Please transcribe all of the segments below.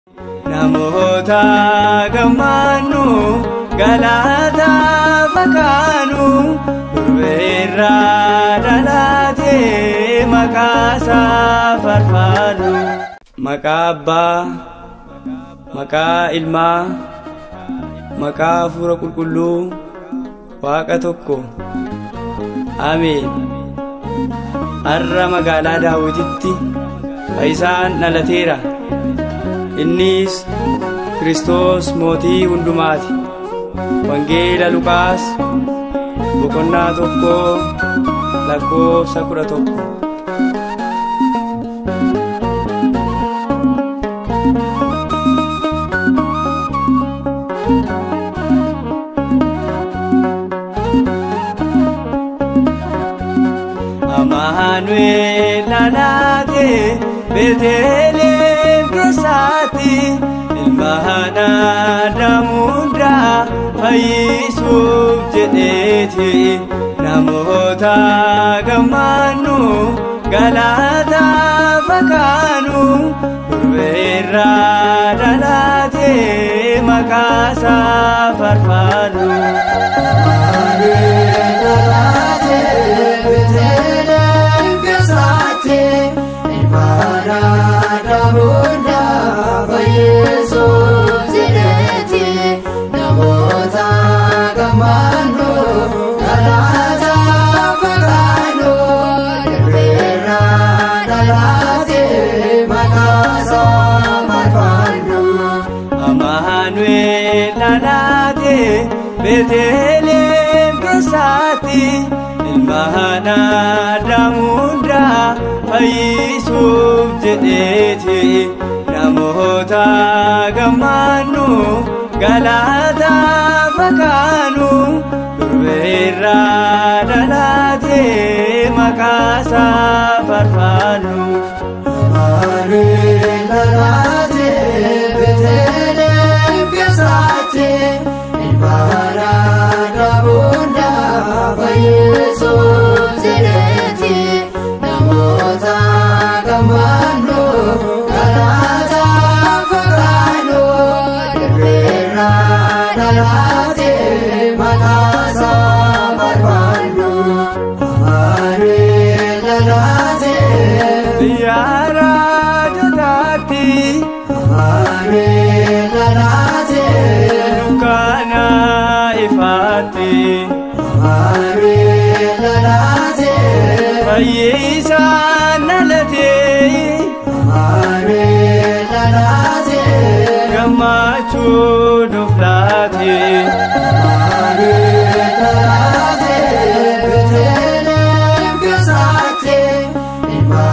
Namoota gammaannu galata fakkaannu durbeerraa dhalaatee maqaasaa faarfannu. Maqaa Abbaa, maqaa Ilmaa, maqaa Hafuura Qulqulluu Waaqa tokko. Ameen. Har'a magaalaa Daawititti fayyisaan dhalateera. Innis Kiristoos mootii hundumaati. Wangeela Luqaas boqonnaa 1 lakkoofsa 11. Amaanu'eel dhalaate Beetlehem keessatti ilma Aadaam hundaa fayyisuuf jedheeti. Namoota gammaannu galata fakkaannu durbeerraa dhalaatee maqaasaa faarfannu. Amaanu'eel dhalaate Beetlehem keessatti ilma Aadaam hundaa fayyisuuf jedheeti. Namoota gammaannu galata fakkaannu durbeerraa dhalaatee maqaasaa faarfannu. Amaanu'eel dhalaate Beetlehem keessatti ilma Aadaam hundaa fayyisuuf jedheeti. Namoota gammaannu galata fakkaannu durbeerraa dhalaatee maqaasaa faarfannu. Amaanu'eel dhalaate biyya raajotaatti. Amaanu'eel dhalaate dukkaana ifaatti. Amaanu'eel dhalaate fayyisaan dhalatee. Amaanu'eel dhalaate gammachuu nuuf laate. Amaanu'eel dhalaate Beetlehem keessatti ilma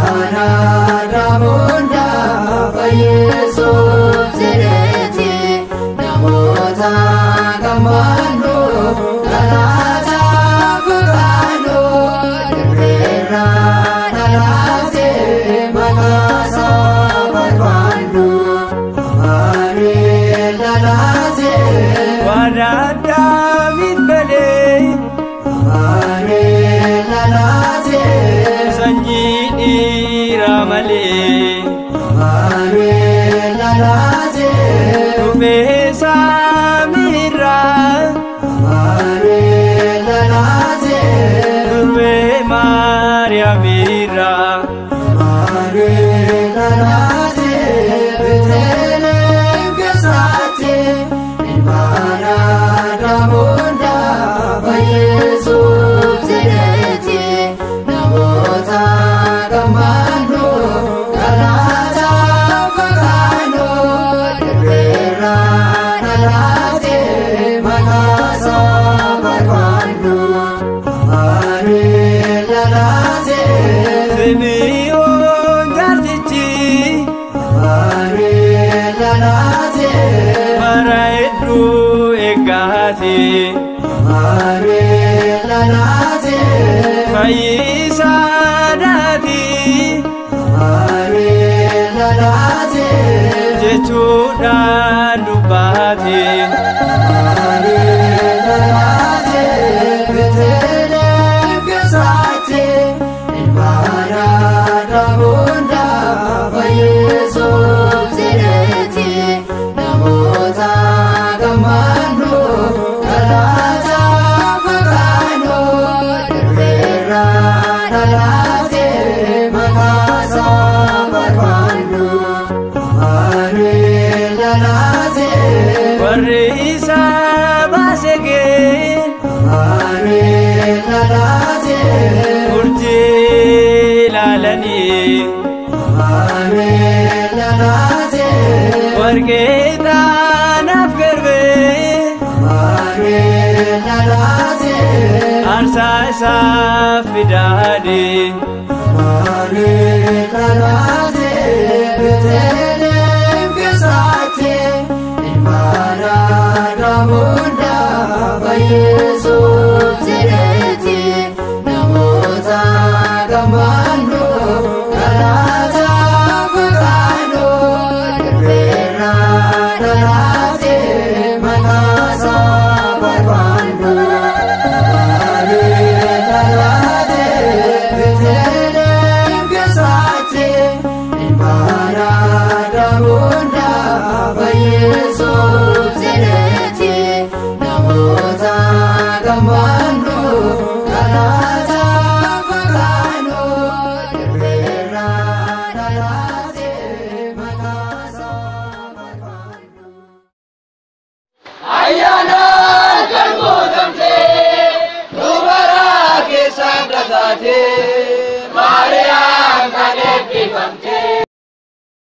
Aadaam hundaa fayyisuuf jedheeti. Namoota gammaannu galata fakkaannu durbeerraa dhalaatee maqaasaa faarfannu. Amaanu'eel dhalaate Waadaa Daawit galee Amaanu'eel dhalaate sanyii dhiiraa malee. Amaanu'eel dhalaate Dhufee samiirraa Amaanu'eel dhalaate durbee Maariyaamiirraa. Amaanu'eel dhalaate Beetlehem keessatti ilma Aadaam hundaa fayyisuuf jedheeti. Namoota gammaannu galata fakkaannu durbeerraa dhalaatee maqaasaa faarfannu. Amaanu'eel dhalaate Simi'oon jaartichi Amaanu'eel dhalaate bara hedduu eeggaate. Amaanu'eel dhalaate Fayyisaa daati Amaanu'eel dhalaate jechuudhaan dubbaate. Amaanu'eel dhalaate Beetlehem keessatti ilma Aadaam hundaa fayyisuuf jedheeti. warisa basegen Amare lalate urji lalani Amare lalate wargeta nafgarbe Amare lalate arsa safidadi Amare lalate Betelem kesate Ilmara damunda Yesus jereti namota gamano galata fukano vera dalate manasa bavando ale dalate betele gesate ilmara damunda Yesus jereti namota gamano galata